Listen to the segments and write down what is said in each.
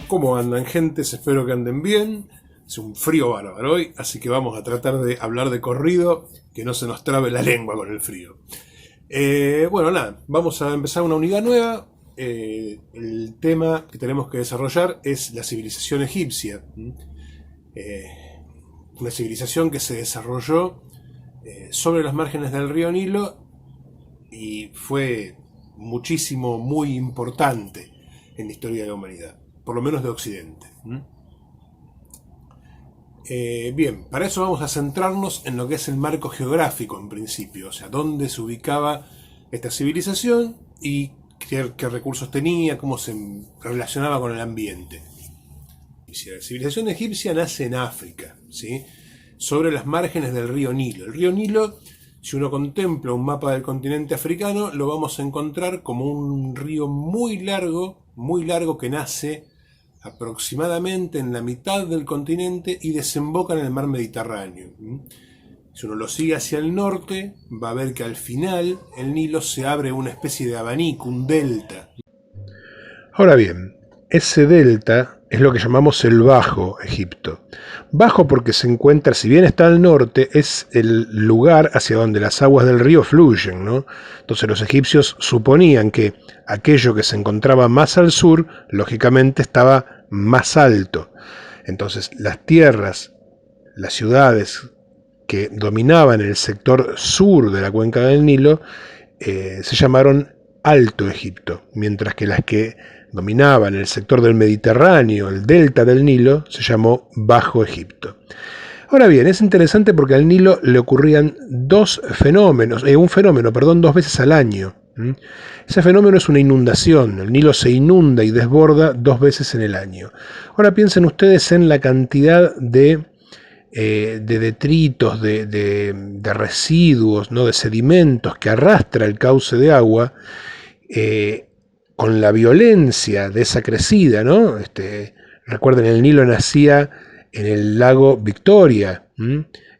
¿Cómo andan, gentes? Espero que anden bien. Es un frío bárbaro hoy, así que vamos a tratar de hablar de corrido, que no se nos trabe la lengua con el frío. Bueno, nada, vamos a empezar una unidad nueva. El tema que tenemos que desarrollar es la civilización egipcia. Una civilización que se desarrolló sobre las márgenes del río Nilo y fue muchísimo, muy importante en la historia de la humanidad, por lo menos de Occidente. Bien, para eso vamos a centrarnos en lo que es el marco geográfico en principio, o sea, dónde se ubicaba esta civilización y qué recursos tenía, cómo se relacionaba con el ambiente. La civilización egipcia nace en África, ¿sí? Sobre las márgenes del río Nilo. El río Nilo, si uno contempla un mapa del continente africano, lo vamos a encontrar como un río muy largo que nace aproximadamente en la mitad del continente y desemboca en el mar Mediterráneo. Si uno lo sigue hacia el norte, va a ver que al final el Nilo se abre una especie de abanico, un delta. Ahora bien, ese delta es lo que llamamos el Bajo Egipto. Bajo porque se encuentra, si bien está al norte, es el lugar hacia donde las aguas del río fluyen, ¿no? Entonces los egipcios suponían que aquello que se encontraba más al sur, lógicamente estaba más alto. Entonces las tierras, las ciudades que dominaban el sector sur de la cuenca del Nilo se llamaron Alto Egipto, mientras que las que dominaban el sector del Mediterráneo, el delta del Nilo, se llamó Bajo Egipto. Ahora bien, es interesante porque al Nilo le ocurrían dos veces al año. Ese fenómeno es una inundación. El Nilo se inunda y desborda 2 veces en el año. Ahora piensen ustedes en la cantidad de detritos, de residuos, ¿no? De sedimentos que arrastra el cauce de agua, con la violencia de esa crecida, ¿no? Recuerden, el Nilo nacía en el lago Victoria,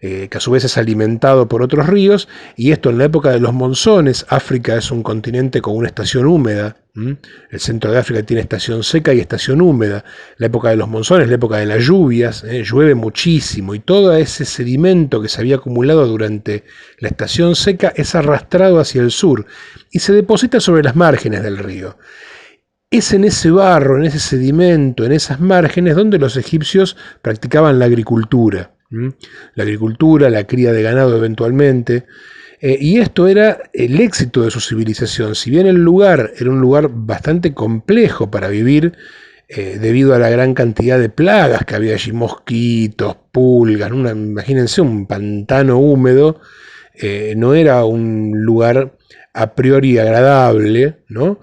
que a su vez es alimentado por otros ríos, y esto en la época de los monzones. África es un continente con una estación húmeda. El centro de África tiene estación seca y estación húmeda. La época de los monzones, la época de las lluvias, llueve muchísimo, y todo ese sedimento que se había acumulado durante la estación seca es arrastrado hacia el sur y se deposita sobre las márgenes del río. Es en ese barro, en ese sedimento, en esas márgenes donde los egipcios practicaban la agricultura. La agricultura, la cría de ganado eventualmente. Y esto era el éxito de su civilización. Si bien el lugar era un lugar bastante complejo para vivir, debido a la gran cantidad de plagas que había allí, mosquitos, pulgas, imagínense un pantano húmedo, no era un lugar a priori agradable, ¿no?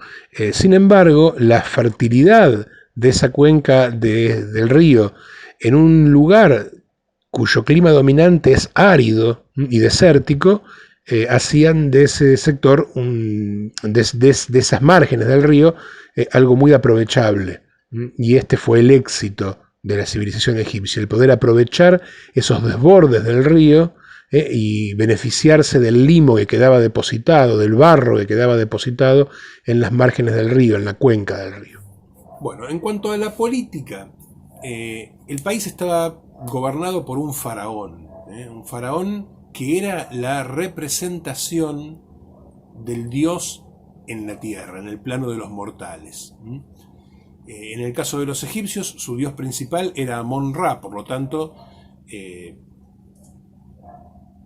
Sin embargo, la fertilidad de esa cuenca del río en un lugar cuyo clima dominante es árido y desértico, hacían de ese sector, de esas márgenes del río, algo muy aprovechable. Y este fue el éxito de la civilización egipcia, el poder aprovechar esos desbordes del río y beneficiarse del limo que quedaba depositado, del barro que quedaba depositado en las márgenes del río, en la cuenca del río. Bueno, en cuanto a la política, el país estaba gobernado por un faraón que era la representación del dios en la tierra, en el plano de los mortales. En el caso de los egipcios, su dios principal era Amon-Ra, por lo tanto,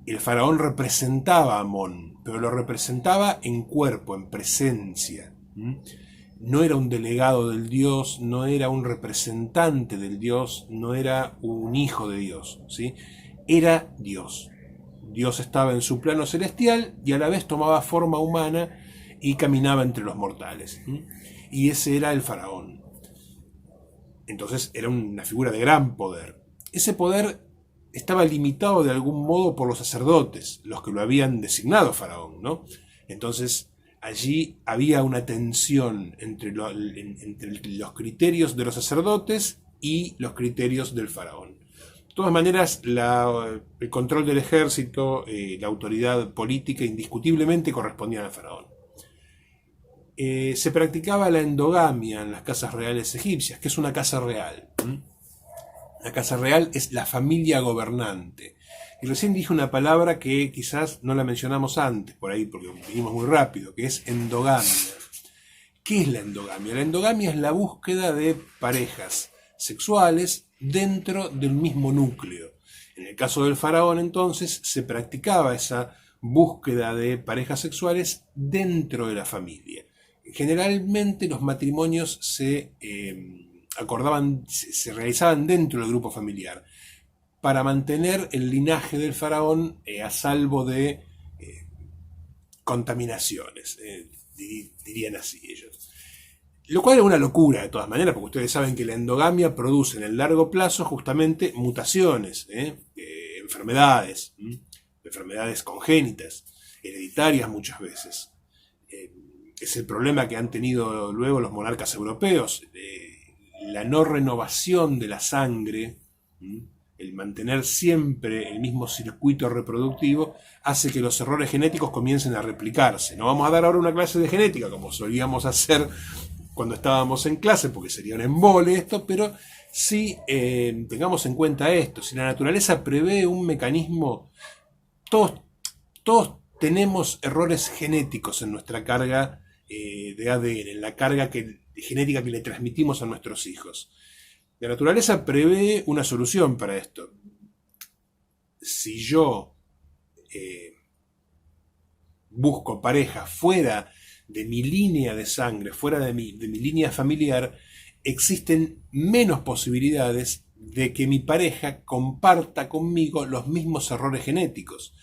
el faraón representaba a Amón, pero lo representaba en cuerpo, en presencia. No era un delegado del dios, no era un representante del dios, no era un hijo de Dios, ¿sí? Era Dios. Dios estaba en su plano celestial y a la vez tomaba forma humana y caminaba entre los mortales. Y ese era el faraón. Entonces era una figura de gran poder. Ese poder estaba limitado de algún modo por los sacerdotes, los que lo habían designado faraón, ¿no? Entonces allí había una tensión entre los criterios de los sacerdotes y los criterios del faraón. De todas maneras, el control del ejército, la autoridad política, indiscutiblemente correspondían al faraón. se practicaba la endogamia en las casas reales egipcias. ¿Qué es una casa real? La casa real es la familia gobernante. Y recién dije una palabra que quizás no la mencionamos antes, por ahí, porque vinimos muy rápido, que es endogamia. ¿Qué es la endogamia? La endogamia es la búsqueda de parejas sexuales dentro del mismo núcleo. En el caso del faraón, entonces, se practicaba esa búsqueda de parejas sexuales dentro de la familia. Generalmente los matrimonios se acordaban, se realizaban dentro del grupo familiar para mantener el linaje del faraón a salvo de contaminaciones, dirían así ellos. Lo cual es una locura de todas maneras, porque ustedes saben que la endogamia produce en el largo plazo justamente mutaciones, enfermedades, enfermedades congénitas, hereditarias muchas veces. Es el problema que han tenido luego los monarcas europeos, la no renovación de la sangre, el mantener siempre el mismo circuito reproductivo, hace que los errores genéticos comiencen a replicarse. No vamos a dar ahora una clase de genética, como solíamos hacer cuando estábamos en clase, porque sería un embole esto, pero sí tengamos en cuenta esto. Si la naturaleza prevé un mecanismo, todos tenemos errores genéticos en nuestra carga de ADN, en la carga genética que le transmitimos a nuestros hijos. La naturaleza prevé una solución para esto. Si yo busco pareja fuera de mi línea de sangre, fuera de mi línea familiar, existen menos posibilidades de que mi pareja comparta conmigo los mismos errores genéticos.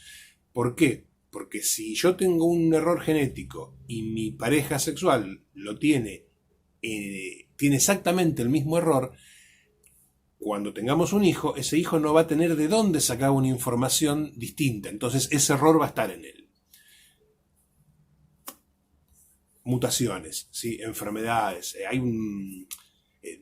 ¿Por qué? Porque si yo tengo un error genético y mi pareja sexual lo tiene exactamente el mismo error, cuando tengamos un hijo, ese hijo no va a tener de dónde sacar una información distinta. Entonces ese error va a estar en él. Mutaciones, ¿sí? Enfermedades, hay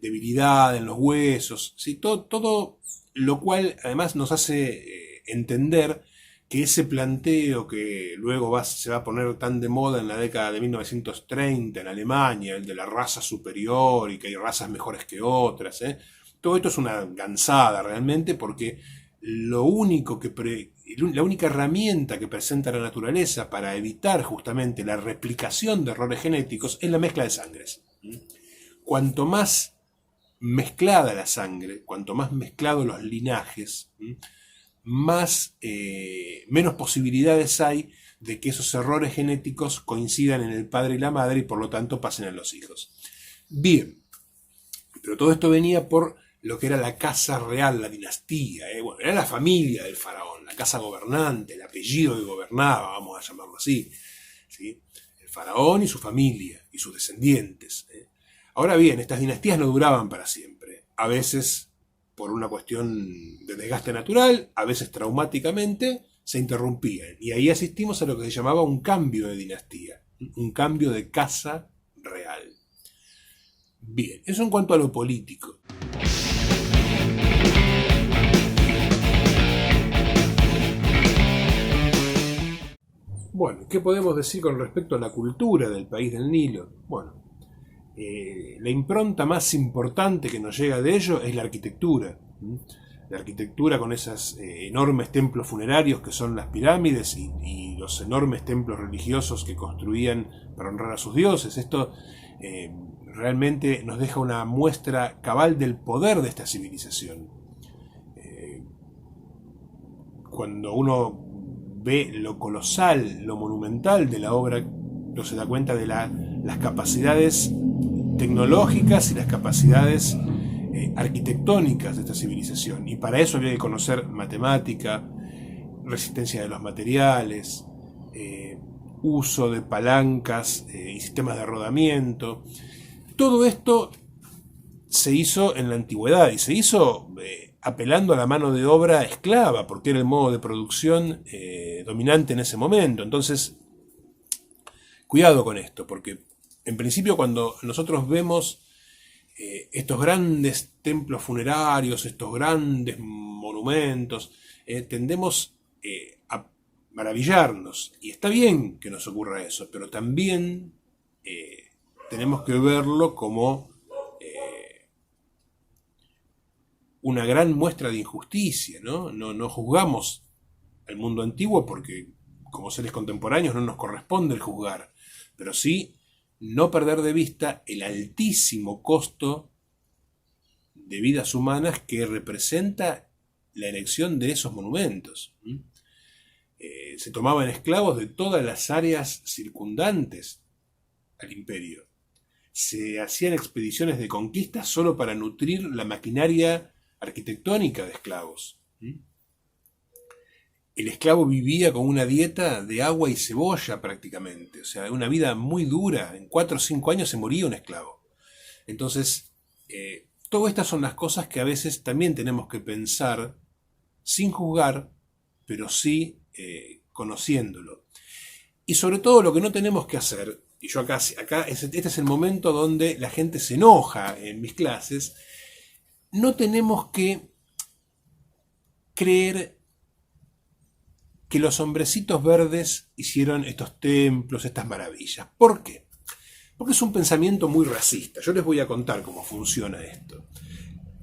debilidad en los huesos, ¿sí? Todo lo cual además nos hace entender que ese planteo que luego se va a poner tan de moda en la década de 1930 en Alemania, el de la raza superior y que hay razas mejores que otras, todo esto es una gansada realmente, porque la única herramienta que presenta la naturaleza para evitar justamente la replicación de errores genéticos es la mezcla de sangres. Cuanto más mezclada la sangre, cuanto más mezclados los linajes, menos posibilidades hay de que esos errores genéticos coincidan en el padre y la madre y por lo tanto pasen a los hijos. Bien, pero todo esto venía por lo que era la casa real, la dinastía, bueno, era la familia del faraón, la casa gobernante, el apellido que gobernaba, vamos a llamarlo así, ¿sí? El faraón y su familia y sus descendientes. Ahora bien, estas dinastías no duraban para siempre, a veces por una cuestión de desgaste natural, a veces traumáticamente, se interrumpían. Y ahí asistimos a lo que se llamaba un cambio de dinastía, un cambio de casa real. Bien, eso en cuanto a lo político. Bueno, ¿qué podemos decir con respecto a la cultura del país del Nilo? Bueno, la impronta más importante que nos llega de ello es la arquitectura. La arquitectura con esos enormes templos funerarios que son las pirámides y los enormes templos religiosos que construían para honrar a sus dioses. Esto realmente nos deja una muestra cabal del poder de esta civilización. Cuando uno ve lo colosal, lo monumental de la obra, no se da cuenta de las capacidades tecnológicas y las capacidades arquitectónicas de esta civilización. Y para eso había que conocer matemática, resistencia de los materiales, uso de palancas y sistemas de rodamiento. Todo esto se hizo en la antigüedad y se hizo apelando a la mano de obra esclava, porque era el modo de producción dominante en ese momento. Entonces, cuidado con esto, porque en principio cuando nosotros vemos estos grandes templos funerarios, estos grandes monumentos, tendemos a maravillarnos. Y está bien que nos ocurra eso, pero también tenemos que verlo como una gran muestra de injusticia, ¿no? No juzgamos al mundo antiguo porque como seres contemporáneos no nos corresponde el juzgar, pero sí no perder de vista el altísimo costo de vidas humanas que representa la erección de esos monumentos. Se tomaban esclavos de todas las áreas circundantes al imperio. Se hacían expediciones de conquista solo para nutrir la maquinaria arquitectónica de esclavos. El esclavo vivía con una dieta de agua y cebolla prácticamente, o sea, una vida muy dura. En 4 o 5 años se moría un esclavo. Entonces, todas estas son las cosas que a veces también tenemos que pensar sin juzgar, pero sí conociéndolo. Y sobre todo lo que no tenemos que hacer, y yo acá este es el momento donde la gente se enoja en mis clases, no tenemos que creer que los hombrecitos verdes hicieron estos templos, estas maravillas. ¿Por qué? Porque es un pensamiento muy racista. Yo les voy a contar cómo funciona esto.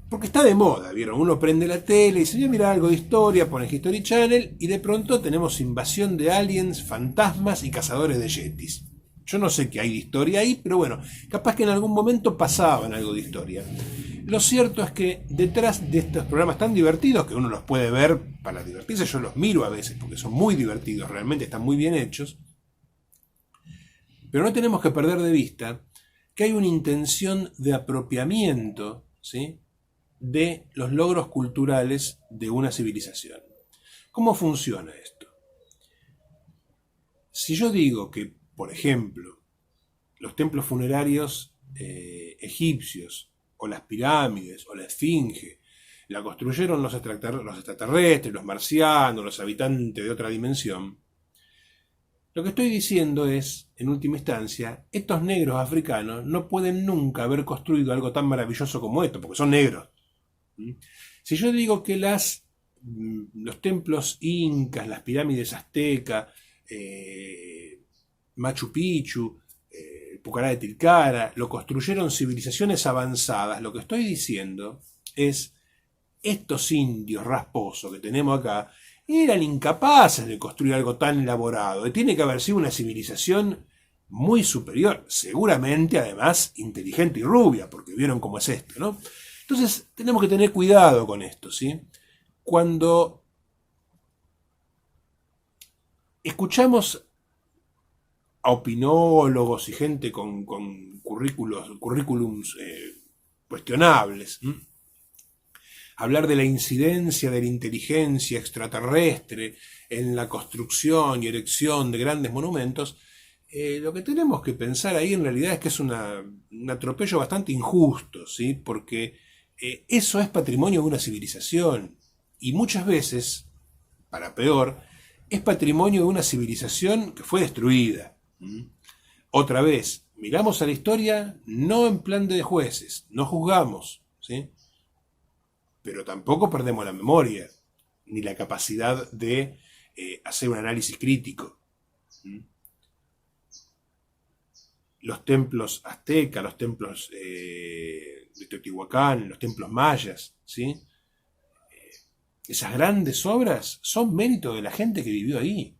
Porque está de moda, ¿vieron? Uno prende la tele y dice, voy a mirar algo de historia, pone History Channel, y de pronto tenemos invasión de aliens, fantasmas y cazadores de yetis. Yo no sé qué hay de historia ahí, pero bueno, capaz que en algún momento pasaban algo de historia. Lo cierto es que detrás de estos programas tan divertidos, que uno los puede ver para divertirse, yo los miro a veces porque son muy divertidos, realmente están muy bien hechos, pero no tenemos que perder de vista que hay una intención de apropiamiento, ¿sí?, de los logros culturales de una civilización. ¿Cómo funciona esto? Si yo digo que, por ejemplo, los templos funerarios egipcios, o las pirámides, o la esfinge, la construyeron los extraterrestres, los marcianos, los habitantes de otra dimensión, lo que estoy diciendo es, en última instancia, estos negros africanos no pueden nunca haber construido algo tan maravilloso como esto, porque son negros. Si yo digo que los templos incas, las pirámides aztecas, Machu Picchu, Pucará de Tilcara, lo construyeron civilizaciones avanzadas, lo que estoy diciendo es, estos indios rasposos que tenemos acá eran incapaces de construir algo tan elaborado, y tiene que haber sido una civilización muy superior, seguramente además inteligente y rubia, porque vieron cómo es esto, ¿no? Entonces tenemos que tener cuidado con esto, ¿sí? Cuando escuchamos a opinólogos y gente con currículums cuestionables, hablar de la incidencia de la inteligencia extraterrestre en la construcción y erección de grandes monumentos, lo que tenemos que pensar ahí en realidad es que es un atropello bastante injusto, ¿sí? Porque eso es patrimonio de una civilización, y muchas veces, para peor, es patrimonio de una civilización que fue destruida. Otra vez, miramos a la historia no en plan de jueces, no juzgamos, ¿sí?, pero tampoco perdemos la memoria, ni la capacidad de hacer un análisis crítico. Los templos aztecas, los templos de Teotihuacán, los templos mayas, ¿sí?, esas grandes obras son mérito de la gente que vivió ahí.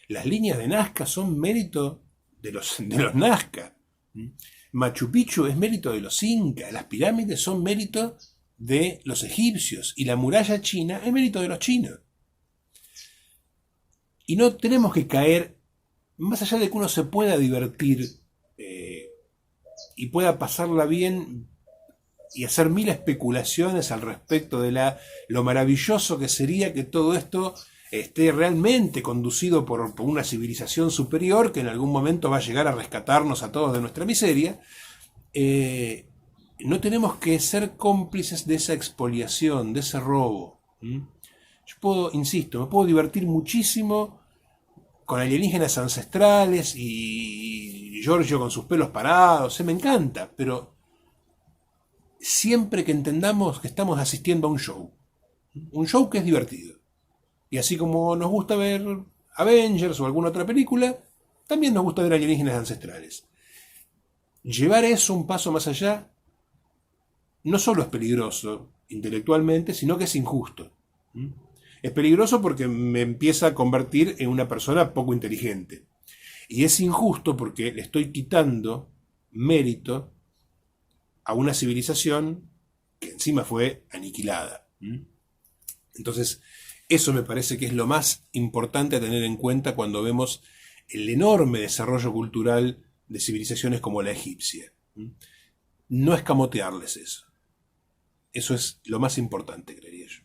Las líneas de Nazca son mérito de los Nazca. Machu Picchu es mérito de los incas, las pirámides son mérito de los egipcios, y la muralla china es mérito de los chinos. Y no tenemos que caer, más allá de que uno se pueda divertir y pueda pasarla bien y hacer mil especulaciones al respecto de lo maravilloso que sería que todo esto esté realmente conducido por una civilización superior que en algún momento va a llegar a rescatarnos a todos de nuestra miseria, no tenemos que ser cómplices de esa expoliación, de ese robo. Yo me puedo divertir muchísimo con alienígenas ancestrales y Giorgio con sus pelos parados, me encanta, pero siempre que entendamos que estamos asistiendo a un show que es divertido. Y así como nos gusta ver Avengers o alguna otra película, también nos gusta ver alienígenas ancestrales. Llevar eso un paso más allá no solo es peligroso intelectualmente, sino que es injusto. ¿Mm? Es peligroso porque me empieza a convertir en una persona poco inteligente. Y es injusto porque le estoy quitando mérito a una civilización que encima fue aniquilada. ¿Mm? Entonces, eso me parece que es lo más importante a tener en cuenta cuando vemos el enorme desarrollo cultural de civilizaciones como la egipcia. ¿Mm? No escamotearles eso. Eso es lo más importante, creería yo.